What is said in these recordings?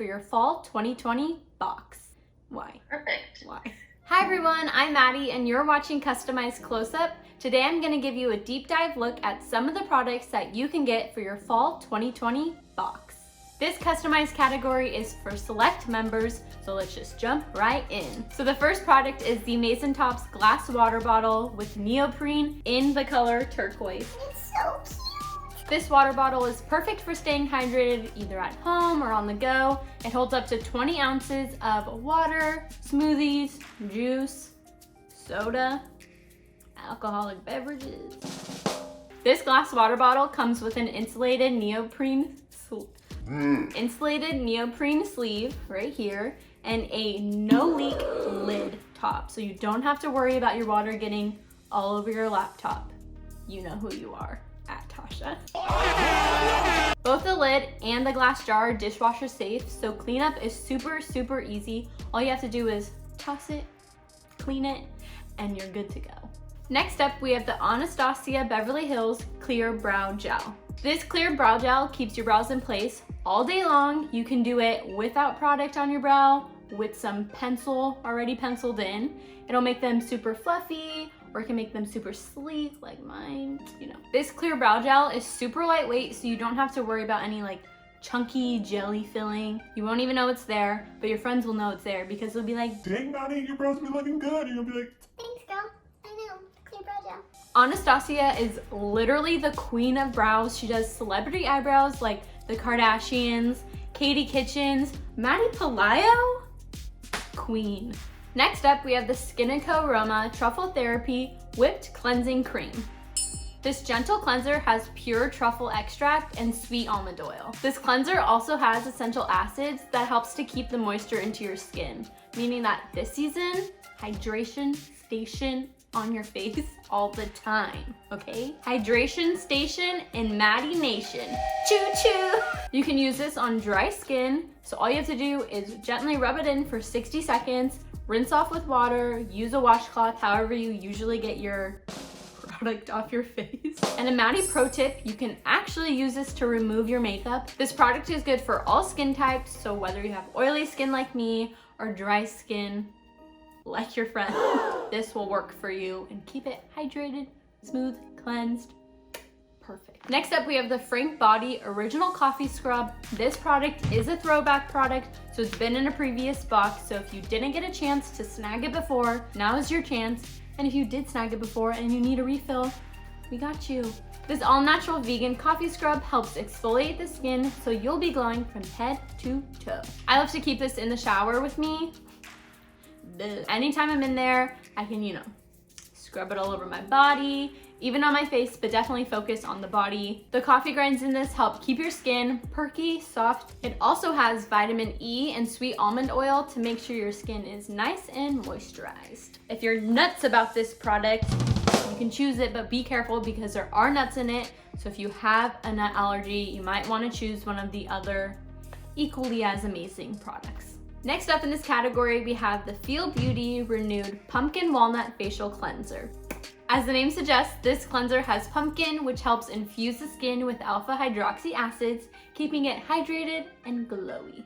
for your fall 2020 box. Why? Perfect. Why? Hi everyone, I'm Maddie and you're watching Customized Close-Up. Today I'm going to give you a deep dive look at some of the products that you can get for your fall 2020 box. This customized category is for select members, so let's just jump right in. So the first product is the Masontops glass water bottle with neoprene in the color turquoise. It's so cute. This water bottle is perfect for staying hydrated either at home or on the go. It holds up to 20 ounces of water, smoothies, juice, soda, alcoholic beverages. This glass water bottle comes with an insulated neoprene sleeve right here and a no-leak lid top, so you don't have to worry about your water getting all over your laptop. You know who you are. Tasha. Both the lid and the glass jar are dishwasher safe, so cleanup is super easy. All you have to do is toss it, clean it, and you're good to go. Next up, we have the Anastasia Beverly Hills Clear Brow Gel. This clear brow gel keeps your brows in place all day long. You can do it without product on your brow, with some pencil already penciled in. It'll make them super fluffy, or it can make them super sleek like mine, you know. This clear brow gel is super lightweight, so you don't have to worry about any like chunky jelly filling. You won't even know it's there, but your friends will know it's there because they'll be like, dang Maddie, your brows be looking good. And you'll be like, thanks girl, I know, clear brow gel. Anastasia is literally the queen of brows. She does celebrity eyebrows like the Kardashians, Katie Kitchens, Maddie Palaio, queen. Next up, we have the SKIN&CO Roma Truffle Therapy Whipped Cleansing Cream. This gentle cleanser has pure truffle extract and sweet almond oil. This cleanser also has essential acids that helps to keep the moisture into your skin, meaning that this season, hydration station on your face all the time, okay? Hydration station in Maddie Nation. Choo choo! You can use this on dry skin, so all you have to do is gently rub it in for 60 seconds, rinse off with water, use a washcloth, however you usually get your product off your face. And a Maddie pro tip, you can actually use this to remove your makeup. This product is good for all skin types, so whether you have oily skin like me or dry skin like your friend, this will work for you and keep it hydrated, smooth, cleansed. Perfect. Next up, we have the Frank Body Original Coffee Scrub. This product is a throwback product, so it's been in a previous box. So if you didn't get a chance to snag it before, now is your chance. And if you did snag it before and you need a refill, we got you. This all-natural vegan coffee scrub helps exfoliate the skin, so you'll be glowing from head to toe. I love to keep this in the shower with me. Anytime I'm in there, I can, you know, scrub it all over my body, even on my face, but definitely focus on the body. The coffee grinds in this help keep your skin perky, soft. It also has vitamin E and sweet almond oil to make sure your skin is nice and moisturized. If you're nuts about this product, you can choose it, but be careful because there are nuts in it. So if you have a nut allergy, you might want to choose one of the other equally as amazing products. Next up in this category, we have the Feel Beauty Renewed Pumpkin Walnut Facial Cleanser. As the name suggests, this cleanser has pumpkin, which helps infuse the skin with alpha hydroxy acids, keeping it hydrated and glowy.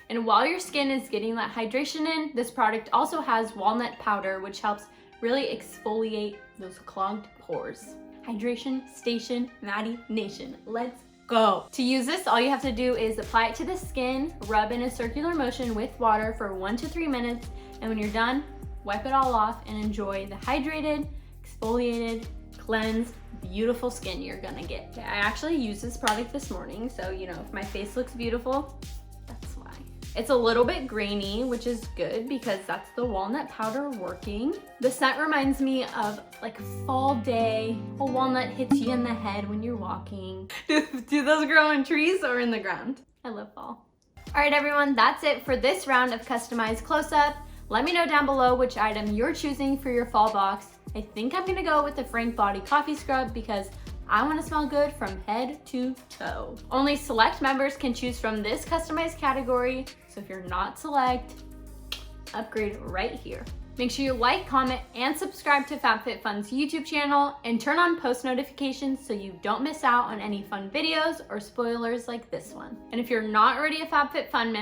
And while your skin is getting that hydration in, this product also has walnut powder, which helps really exfoliate those clogged pores. Hydration station, Maddie Nation. Let's go. To use this, all you have to do is apply it to the skin, rub in a circular motion with water for 1 to 3 minutes, and when you're done, wipe it all off and enjoy the hydrated, exfoliated, cleansed, beautiful skin you're gonna get. I actually used this product this morning, so you know, if my face looks beautiful, that's why. It's a little bit grainy, which is good because that's the walnut powder working. The scent reminds me of like a fall day. A walnut hits you in the head when you're walking. Do those grow on trees or in the ground? I love fall. All right, everyone, that's it for this round of Customized Close-Up. Let me know down below which item you're choosing for your fall box. I think I'm gonna go with the Frank Body Coffee Scrub because I wanna smell good from head to toe. Only select members can choose from this customized category, so if you're not select, upgrade right here. Make sure you like, comment, and subscribe to FabFitFun's YouTube channel and turn on post notifications so you don't miss out on any fun videos or spoilers like this one. And if you're not already a FabFitFun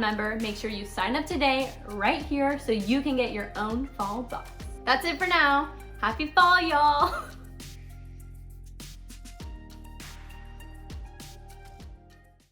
member, make sure you sign up today right here so you can get your own fall box. That's it for now. Happy fall, y'all!